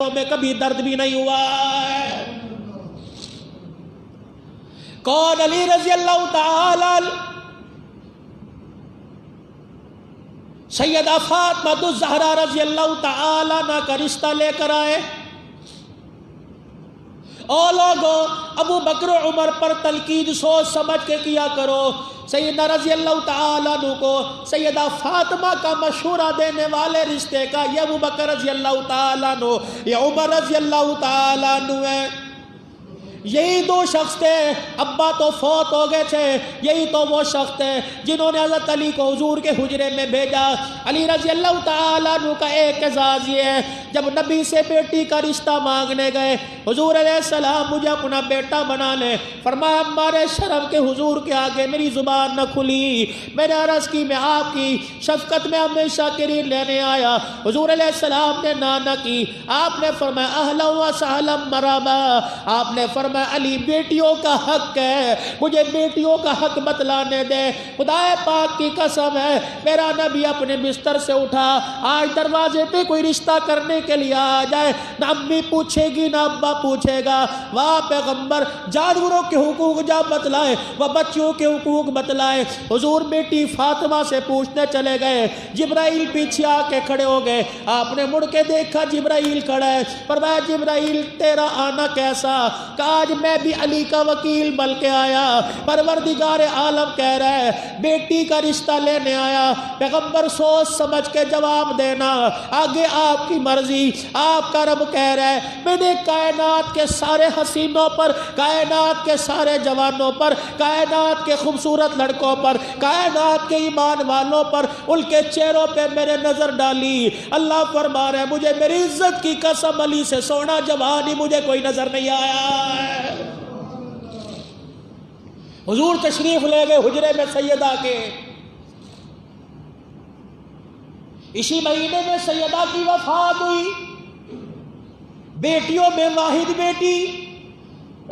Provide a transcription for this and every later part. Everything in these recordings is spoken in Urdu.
میں کبھی درد بھی نہیں ہوا ہے۔ کون؟ علی رضی اللہ تعالی سیدہ فاطمہ الزہرا رضی اللہ تعالی عنہا کا رشتہ لے کر آئے۔ او لوگوں، ابو بکر عمر پر تنقید سوچ سمجھ کے کیا کرو۔ سیدہ رضی اللہ تعالیٰ عنہ کو سیدہ فاطمہ کا مشورہ دینے والے رشتے کا یہ ابو بکر رضی اللہ تعالیٰ عنہ، یہ عمر رضی اللہ تعالیٰ عنہ ہے۔ یہی دو شخص تھے، ابا تو فوت ہو گئے تھے، یہی تو وہ شخص تھے جنہوں نے حضرت علی کو حضور کے حجرے میں بھیجا۔ علی رضی اللہ تعالیٰ عنہ کا ایک اعزاز یہ ہے، جب نبی سے بیٹی کا رشتہ مانگنے گئے، حضور علیہ السلام مجھے اپنا بیٹا بنا لے، فرمایا ہمارے شرم کے حضور کے آگے میری زبان نہ کھلی۔ میں نے عرض کی میں آپ کی شفقت میں ہمیشہ قرین لینے آیا۔ حضور علیہ السلام نے نہ کی، آپ نے فرمایا اہلا و سہلا مرحبا۔ آپ نے فرمایا علی بیٹیوں کا حق ہے، مجھے بیٹیوں کا حق بتلانے دے۔ خدا پاک کی قسم ہے، میرا نبی اپنے بستر سے اٹھا، آج دروازے پہ کوئی رشتہ کرنے کے لیے آ جائے، نہ امی پوچھے گی نہ ابا پوچھے گا۔ واہ پیغمبر، جانوروں کے حقوق جا بتلائے، وہ بچیوں کے حقوق بتلائے۔ حضور بیٹی فاطمہ سے پوچھنے چلے گئے، جبرائیل پیچھے آ کے کھڑے ہو گئے۔ آپ نے مڑ کے دیکھا جبرائیل کھڑا ہے، فرمایا جبرائیل تیرا آنا کیسا؟ کہا آج میں بھی علی کا وکیل بن کے آیا، پروردگار عالم کہہ رہا ہے بیٹی کا رشتہ لینے آیا۔ پیغمبر سوچ سمجھ کے جواب دینا، آگے آپ کی مرضی، آپ کا رب کہہ رہا ہے میں نے کائنات کے سارے حسینوں پر، کائنات کے سارے جوانوں پر، کائنات کے خوبصورت لڑکوں پر، کائنات کے ایمان والوں پر، ان کے چہروں پہ میرے نظر ڈالی۔ اللہ فرما رہا ہے مجھے میری عزت کی قسم علی سے سونا جوان ہی مجھے کوئی نظر نہیں آیا۔ حضور تشریف لے گئے حجرے میں سیدہ کے۔ اسی مہینے میں سیدہ کی وفات ہوئی۔ بیٹیوں میں واحد بیٹی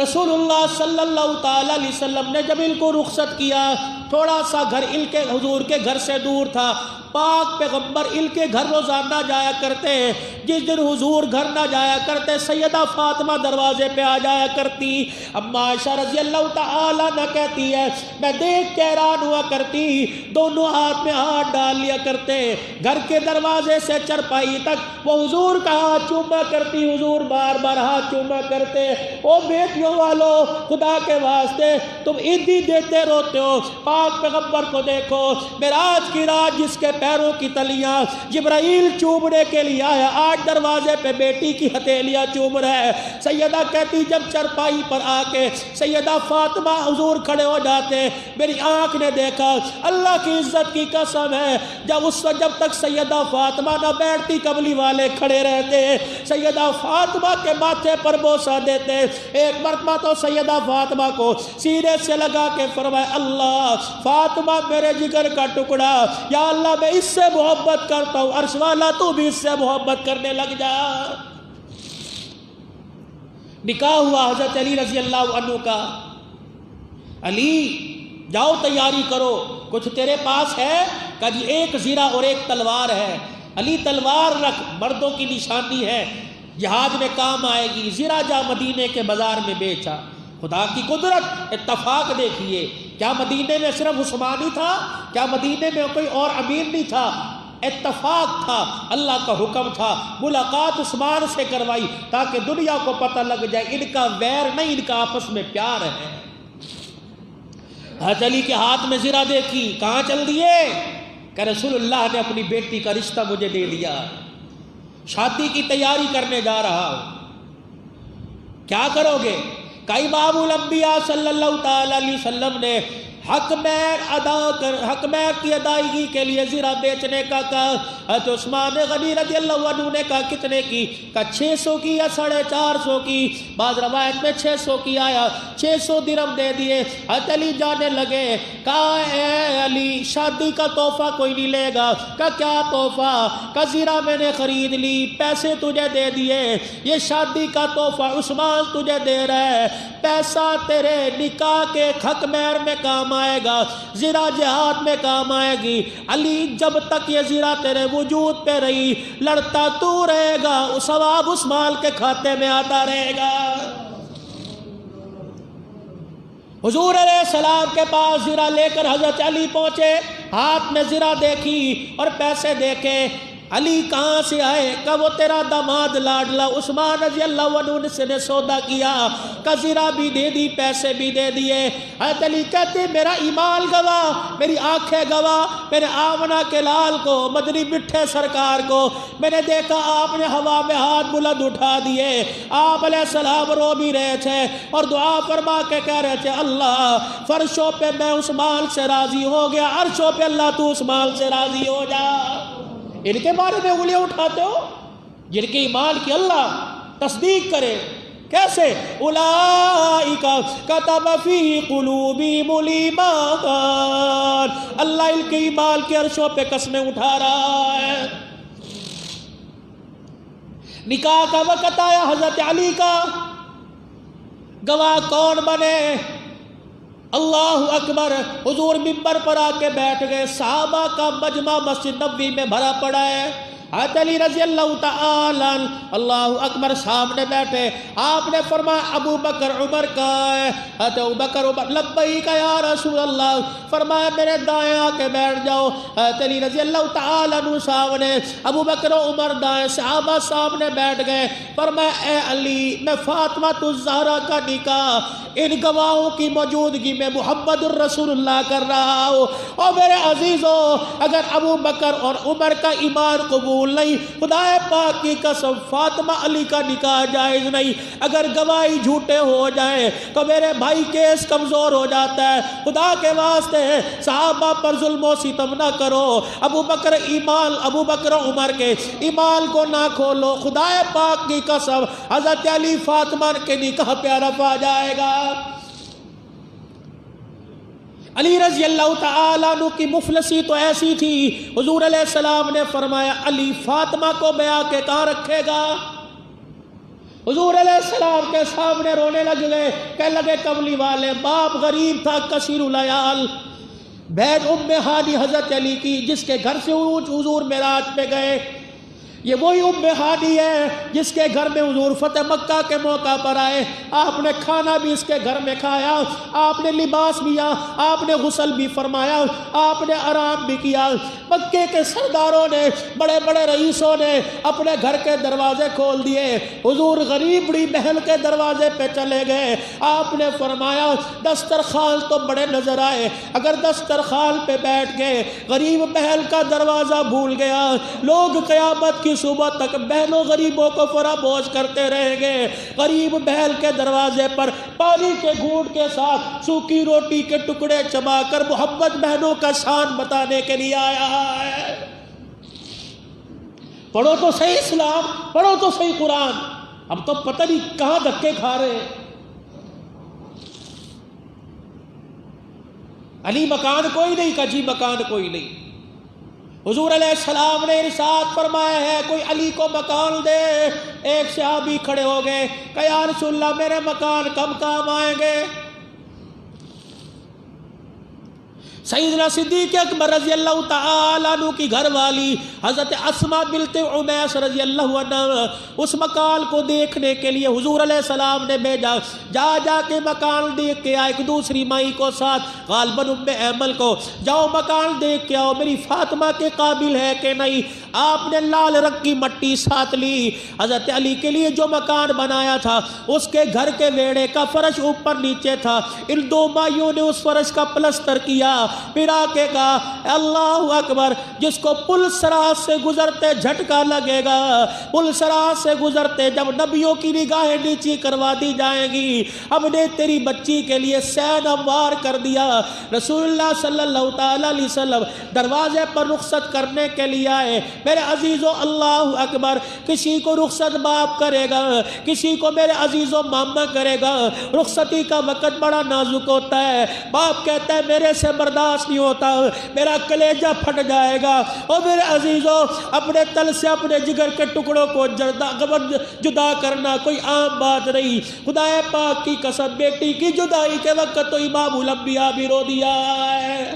رسول اللہ صلی اللہ تعالی علیہ وسلم نے جب ان کو رخصت کیا، تھوڑا سا گھر ان کے حضور کے گھر سے دور تھا، پاک پیغمبر ان کے گھر روزانہ جایا کرتے۔ جس دن حضور گھر نہ جایا کرتے، سیدہ فاطمہ دروازے پہ آ جایا کرتی۔ اما عائشہ رضی اللہ تعالیٰ عنہ کہتی ہے میں دیکھ کے حیران ہوا کرتی، دونوں ہاتھ میں ہاتھ ڈال لیا کرتے، گھر کے دروازے سے چرپائی تک وہ حضور کا ہاتھ چوما کرتی، حضور بار بار ہاتھ چوما کرتے۔ او بیٹیوں والو، خدا کے واسطے تم عیدی دیتے روتے ہو، پاک پیغمبر کو دیکھو، معراج کی رات جس کے پیروں کی تلیاں جبرائیل چومنے کے لیے آیا، آج دروازے پہ بیٹی کی ہتھیلیاں چوم رہا ہے۔ سیدہ کہتی جب چرپائی پر آ کے سیدہ فاطمہ حضور کھڑے ہو جاتے، میری آنکھ نے دیکھا، اللہ کی عزت کی قسم ہے جب تک سیدہ فاطمہ نہ بیٹھتی قبلی والے کھڑے رہتے، سیدہ فاطمہ کے ماتھے پر بوسہ دیتے۔ ایک مرتبہ تو سیدہ فاطمہ کو سینے سے لگا کے فرمایا اللہ فاطمہ میرے جگر کا ٹکڑا، یا اللہ میں اس سے محبت کرتا ہوں، عرش والا تو بھی اس سے محبت کرنے لگ جا۔ نکاح ہوا حضرت علی رضی اللہ عنہ کا۔ علی جاؤ تیاری کرو، کچھ تیرے پاس ہے؟ کہ جی ایک زرہ اور ایک تلوار ہے۔ علی تلوار رکھ، مردوں کی نشانی ہے، جہاد میں کام آئے گی۔ زرہ جا مدینے کے بازار میں بیچا۔ خدا کی قدرت، اتفاق دیکھیے، کیا مدینے میں صرف عثمان ہی تھا؟ کیا مدینے میں کوئی اور امیر نہیں تھا؟ اتفاق تھا، اللہ کا حکم تھا، ملاقات عثمان سے کروائی تاکہ دنیا کو پتہ لگ جائے ان کا ویر نہیں، ان کا آپس میں پیار ہے۔ حضرت علی کے ہاتھ میں زرہ دیکھی، کہاں چل دیے؟ کہ رسول اللہ نے اپنی بیٹی کا رشتہ مجھے دے دیا، شادی کی تیاری کرنے جا رہا ہوں، کیا کرو گے؟ کہ امام الانبیاء صلی اللہ تعالی علیہ وسلم نے حق مہر کی ادائیگی کے لیے زرہ بیچنے کا کہا۔ حضرت عثمان غنی رضی اللہ عنہ نے کہا کتنے کی؟ کہا 600 کی یا 450 کی، بعض روایت میں 600 کی آیا، 600 درہم دے دیے۔ حضرت علی جانے لگے، کہا اے علی شادی کا تحفہ کوئی نہیں لے گا؟ کہا کیا تحفہ؟ کہا زرہ میں نے خرید لی، پیسے تجھے دے دیے، یہ شادی کا تحفہ عثمان تجھے دے رہا ہے، پیسہ تیرے نکاح کے حق مہر میں کام آئے گا، زرہ جہاد میں کام آئے گی۔ علی جب تک یہ زرہ تیرے وجود پہ رہی، لڑتا تو رہے گا، ثواب اس مال کے کھاتے میں آتا رہے گا۔ حضور علیہ السلام کے پاس زرہ لے کر حضرت علی پہنچے، ہاتھ میں زرہ دیکھی اور پیسے دیکھے۔ علی کہاں سے آئے؟ کہ وہ تیرا داماد لاڈلا عثمان رضی اللہ عنہ سے نے سودا کیا، کہ زرہ بھی دے دی، پیسے بھی دے دیے۔ حضرت علی کہتے میرا ایمان گواہ، میری آنکھیں گواہ، میں نے آمنہ کے لال کو، مدنی مٹھے سرکار کو میں نے دیکھا، آپ نے ہوا میں ہاتھ بلند اٹھا دیے، آپ علیہ السلام رو بھی رہے تھے اور دعا فرما کے کہہ رہے تھے اللہ فرشوں پہ میں اس مال سے راضی ہو گیا، عرشوں پہ اللہ تو اس مال سے راضی ہو جا۔ ان کے بارے میں انگلیاں اٹھاتے ہو جن کے ایمان کی اللہ تصدیق کرے؟ کیسے؟ اولئک کتب فی قلوبہم الایمان، اللہ ان کے ایمان کے عرشوں پہ قسمیں اٹھا رہا ہے۔ نکاح کا وقت آیا حضرت علی کا، گواہ کون بنے؟ اللہ اکبر، حضور منبر پر آ کے بیٹھ گئے، صحابہ کا مجمع مسجد نبوی میں بھرا پڑا ہے۔ حضرت علی رضی اللہ تعالی اللہ اکبر سامنے بیٹھے، آپ نے فرمایا ابو بکر عمر کا ہے؟ حضرت ابو بکر عمر لبیک یا رسول اللہ، فرمایا میرے دائیں آ کے بیٹھ جاؤ۔ حضرت علی رضی اللہ تعالی عنہ سامنے، ابو بکر عمر دائیں، صحابہ سامنے بیٹھ گئے۔ فرمایا اے علی، میں فاطمہ الزہرا کا نکاح ان گواہوں کی موجودگی میں محمد الرسول اللہ کر رہا ہوں۔ اور میرے عزیزوں، اگر ابو بکر اور عمر کا ایمان قبول نہیں، خدا پاک کی قسم فاطمہ علی کا نکاح جائز نہیں۔ اگر گواہی جھوٹے ہو جائیں تو میرے بھائی کیس کمزور ہو جاتا ہے۔ خدا کے واسطے صحابہ پر ظلم و ستم نہ کرو، ابو بکر عمر کے ایمان کو نہ کھولو۔ خدا پاک کی قسم حضرت علی فاطمہ کے نکاح پہ عرف آ جائے گا۔ علی رضی اللہ تعالیٰ عنہ کی مفلسی تو ایسی تھی، حضور علیہ السلام نے فرمایا علی فاطمہ کو بیاہ کے کہاں رکھے گا؟ حضور علیہ السلام کے سامنے رونے لگ گئے، کہنے لگے کملی والے، باپ غریب تھا کثیر العیال، بہن ام ہانی حضرت علی کی جس کے گھر سے حضور معراج پہ گئے، یہ وہی ام ہانی ہے جس کے گھر میں حضور فتح مکہ کے موقع پر آئے، آپ نے کھانا بھی اس کے گھر میں کھایا، آپ نے لباس بھی لیا، آپ نے غسل بھی فرمایا، آپ نے آرام بھی کیا۔ مکے کے سرداروں نے، بڑے بڑے رئیسوں نے اپنے گھر کے دروازے کھول دیے، حضور غریب بڑی بہن کے دروازے پہ چلے گئے۔ آپ نے فرمایا دسترخوان تو بڑے نظر آئے، اگر دسترخوان پہ بیٹھ گئے، غریب بہن کا دروازہ بھول گیا، لوگ قیامت کی صبح تک بہنوں غریبوں کو فراموش کرتے رہیں گے۔ غریب بہن کے دروازے پر پانی کے گھونٹ کے ساتھ سوکھی روٹی کے ٹکڑے چبا کر محمد بہنوں کا شان بتانے کے لیے آیا ہے۔ پڑھو تو صحیح اسلام، پڑھو تو صحیح قرآن، اب تو پتہ نہیں کہاں دھکے کھا رہے ہیں۔ علی مکان کوئی نہیں، کجی مکان کوئی نہیں۔ حضور علیہ السلام نے ارشاد فرمایا ہے کوئی علی کو مکان دے۔ ایک صحابی کھڑے ہو گئے کہ یا رسول اللہ میرے مکان کب کام آئیں گے؟ سیدنا صدیق اکبر رضی اللہ تعالیٰ عنہ کی گھر والی حضرت اسماء بنت عمیس رضی اللہ عنہ اس مکان کو دیکھنے کے لیے حضور علیہ السلام نے بھیجا، جا کے مکان دیکھ کے آئے۔ ایک دوسری مائی کو ساتھ غالباً ام ایمل کو، جاؤ مکان دیکھ کے آؤ، میری فاطمہ کے قابل ہے کہ نہیں۔ آپ نے لال رنگ کی مٹی ساتھ لی، حضرت علی کے لیے جو مکان بنایا تھا اس کے گھر کے ویڑے کا فرش اوپر نیچے تھا، ان دو مائیوں نے اس فرش کا پلستر کیا، پھر آ کے کہا اللہ اکبر، جس کو پل سراج سے گزرتے جھٹکا لگے گا، پل سراج سے گزرتے جب نبیوں کی نگاہیں نیچی کروا دی جائیں گی، ہم نے تیری بچی کے لیے سین ہموار کر دیا۔ رسول اللہ صلی اللہ تعالی علیہ وسلم دروازے پر رخصت کرنے کے لیے آئے۔ میرے عزیزو اللہ اکبر، کسی کو رخصت باپ کرے گا، کسی کو میرے عزیزو ماما کرے گا۔ رخصتی کا وقت بڑا نازک ہوتا ہے، باپ کہتا ہے میرے سے برداشت برداشت نہیں ہوتا، میرا کلیجہ پھٹ جائے گا۔ اور میرے عزیزوں، اپنے تل سے اپنے جگر کے ٹکڑوں کو جدا کرنا کوئی عام بات نہیں۔ خدا پاک کی قسم، بیٹی کی جدائی کے وقت تو امام الانبیاء بھی رو دیا ہے۔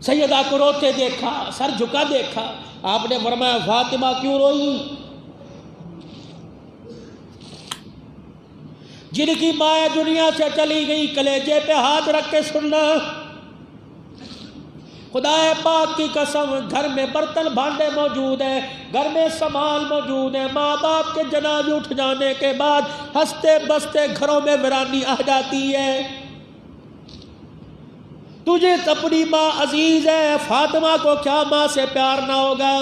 سیدہ کو روتے دیکھا، سر جھکا دیکھا، آپ نے فرمایا فاطمہ کیوں روئی؟ جن کی ماں دنیا سے چلی گئی کلیجے پہ ہاتھ رکھ کے سننا، خدا پاک کی قسم، گھر میں برتن بھانڈے موجود ہیں، گھر میں سامان موجود ہے، ماں باپ کے جنازے اٹھ جانے کے بعد ہنستے بستے گھروں میں ویرانی آ جاتی ہے۔ تجھے اپنی ماں عزیز ہے، فاطمہ کو کیا ماں سے پیار نہ ہوگا؟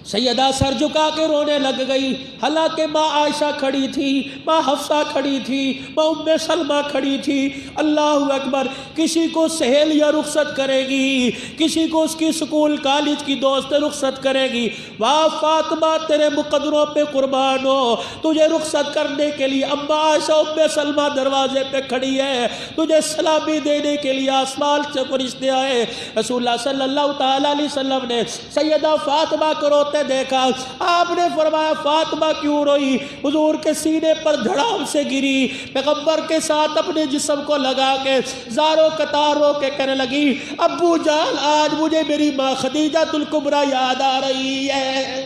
سیدہ سر جھکا کے رونے لگ گئی، حالانکہ ماں عائشہ کھڑی تھی، ماں حفصہ کھڑی تھی، ماں ام سلمہ کھڑی تھی۔ اللہ اکبر، کسی کو سہیلیاں رخصت کرے گی، کسی کو اس کی سکول کالج کی دوست رخصت کرے گی، واہ فاطمہ تیرے مقدروں پہ قربان ہو، تجھے رخصت کرنے کے لیے اما عائشہ ام سلمہ دروازے پہ کھڑی ہے، تجھے سلامی دینے کے لیے آسمان سے فرشتے آئے۔ رسول اللہ صلی اللہ تعالی علیہ وسلم نے سیدہ فاطمہ کو روتے دیکھا، آپ نے فرمایا فاطمہ کیوں روئی؟ حضور کے سینے پر دھڑام سے گری، پیغمبر کے ساتھ اپنے جسم کو لگا کے زاروں قطار رو کے کہنے لگی، ابو جان آج مجھے میری ماں خدیجہ الکبریٰ یاد آ رہی ہے۔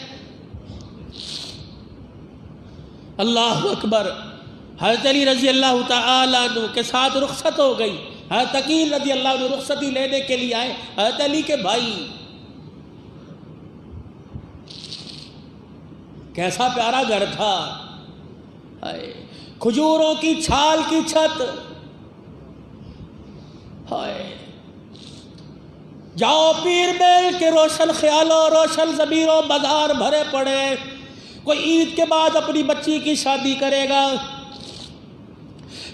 اللہ اکبر، حضرت علی رضی اللہ تعالیٰ عنہ کے ساتھ رخصت ہو گئی۔ حضرت عقیل رضی اللہ عنہ رخصتی لینے کے لیے آئے، حضرت علی کے بھائی، کیسا پیارا گھر تھا، کھجوروں کی چھال کی چھت، جاؤ پیر میل کے روشن خیالوں روشن ضمیروں بازار بھرے پڑے، کوئی عید کے بعد اپنی بچی کی شادی کرے گا،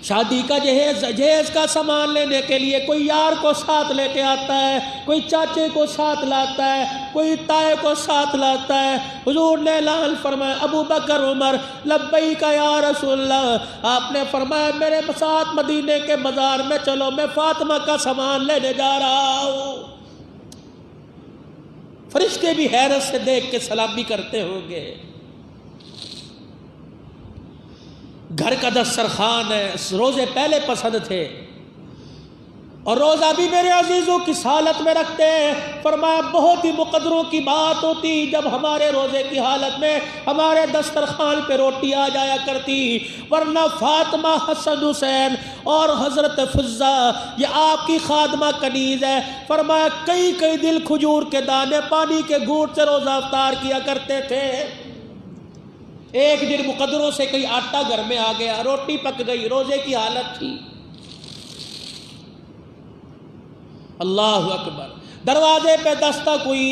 شادی کا جہیز کا سامان لینے کے لیے کوئی یار کو ساتھ لے کے آتا ہے، کوئی چاچے کو ساتھ لاتا ہے، کوئی تائے کو ساتھ لاتا ہے۔ حضور نے اعلان فرمایا، ابو بکر عمر لبیک یا رسول اللہ، آپ نے فرمایا میرے ساتھ مدینے کے بازار میں چلو، میں فاطمہ کا سامان لینے جا رہا ہوں۔ فرشتے بھی حیرت سے دیکھ کے سلامی کرتے ہوں گے۔ گھر کا دسترخوان ہے، روزے پہلے پسند تھے، اور روزہ بھی میرے عزیزوں کس حالت میں رکھتے ہیں؟ فرمایا بہت ہی مقدروں کی بات ہوتی جب ہمارے روزے کی حالت میں ہمارے دسترخوان پہ روٹی آ جایا کرتی، ورنہ فاطمہ، حسن حسین اور حضرت فضہ یہ آپ کی خادمہ کنیز ہے۔ فرمایا کئی کئی دل کھجور کے دانے پانی کے گھونٹ سے روزہ افطار کیا کرتے تھے۔ ایک دن مقدروں سے کئی آٹا گھر میں آ گیا، روٹی پک گئی، روزے کی حالت تھی۔ اللہ اکبر، دروازے پہ دستک ہوئی،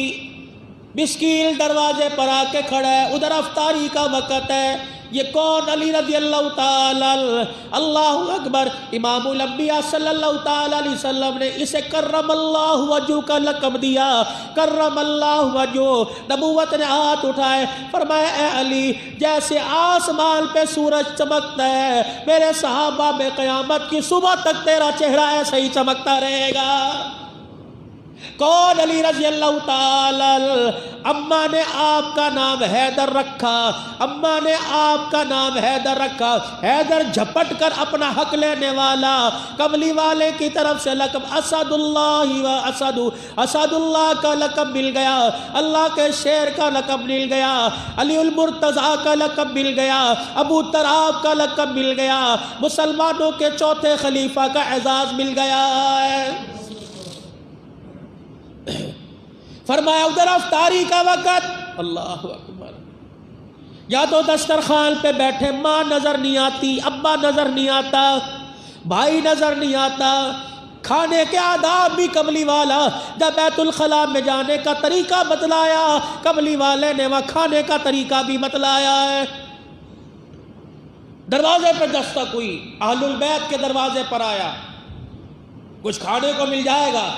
مسکین دروازے پر آ کے کھڑا ہے، ادھر افطاری کا وقت ہے، یہ کون؟ علی رضی اللہ تعالی، اللہ اکبر، امام الانبیاء صلی اللہ تعالی علیہ وسلم نے اسے کرم اللہ وجہ کا لقب دیا، کرم اللہ وجہ، نبوت نے ہاتھ اٹھائے، فرمایا اے علی جیسے آسمان پہ سورج چمکتا ہے، میرے صحابہ میں قیامت کی صبح تک تیرا چہرہ ایسا ہی چمکتا رہے گا۔ کون؟ علی رضی اللہ تعالی۔ اماں نے آپ کا نام حیدر رکھا، اماں نے آپ کا نام حیدر رکھا، حیدر جھپٹ کر اپنا حق لینے والا، کملی والے کی طرف سے لقب اسد اللہ و اسد اللہ کا لقب مل گیا، اللہ کے شیر کا لقب مل گیا، علی المرتضیٰ کا لقب مل گیا، ابو تراب کا لقب مل گیا، مسلمانوں کے چوتھے خلیفہ کا اعزاز مل گیا ہے۔ فرمایا ادھر افطاری کا وقت، اللہ اکبر، یا تو دسترخوان پہ بیٹھے، ماں نظر نہیں آتی، ابا نظر نہیں آتا، بھائی نظر نہیں آتا، کھانے کے آداب بھی کملی والا جب بیت الخلاء میں جانے کا طریقہ بتلایا، کملی والے نے وہاں کھانے کا طریقہ بھی بتلایا ہے۔ دروازے پہ دستک ہوئی، اہل البیت کے دروازے پر آیا، کچھ کھانے کو مل جائے گا؟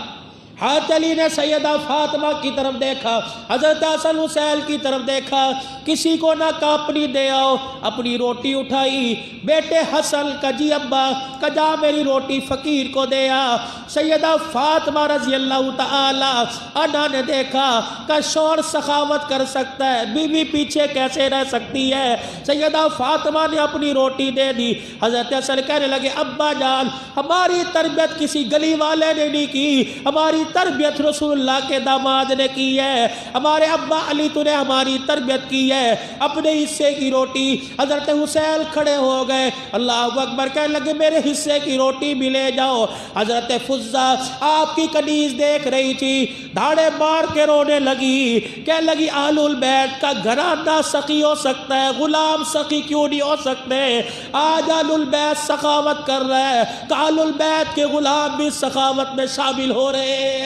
حضرت علی نے سیدہ فاطمہ کی طرف دیکھا، حضرت حسن حسین کی طرف دیکھا، کسی کو نہ کہا اپنی دے آؤ، اپنی روٹی اٹھائی، بیٹے حسن کا جی ابا کا جا میری روٹی فقیر کو دے آ۔ سیدہ فاطمہ رضی اللہ تعالی عنہا نے دیکھا کہ شوہر سخاوت کر سکتا ہے، بیوی پیچھے کیسے رہ سکتی ہے؟ سیدہ فاطمہ نے اپنی روٹی دے دی۔ حضرت حسن کہنے لگے ابا جان، ہماری تربیت کسی گلی والے نے نہیں کی، ہماری تربیت رسول اللہ کے داماد نے کی ہے، ہمارے ابا علی تو نے ہماری تربیت کی ہے، اپنے حصے کی روٹی۔ حضرت حسین کھڑے ہو گئے، اللہ اکبر، کہنے لگے میرے حصے کی روٹی بھی لے جاؤ۔ حضرت فضہ آپ کی کنیز دیکھ رہی تھی، دھاڑے مار کے رونے لگی، کہنے لگی اہل البیت کا گھرانہ سخی ہو سکتا ہے، غلام سخی کیوں نہیں ہو سکتے؟ آج اہل البیت سخاوت کر رہے ہیں کہ اہل البیت کے غلام بھی سخاوت میں شامل ہو رہے ہیں۔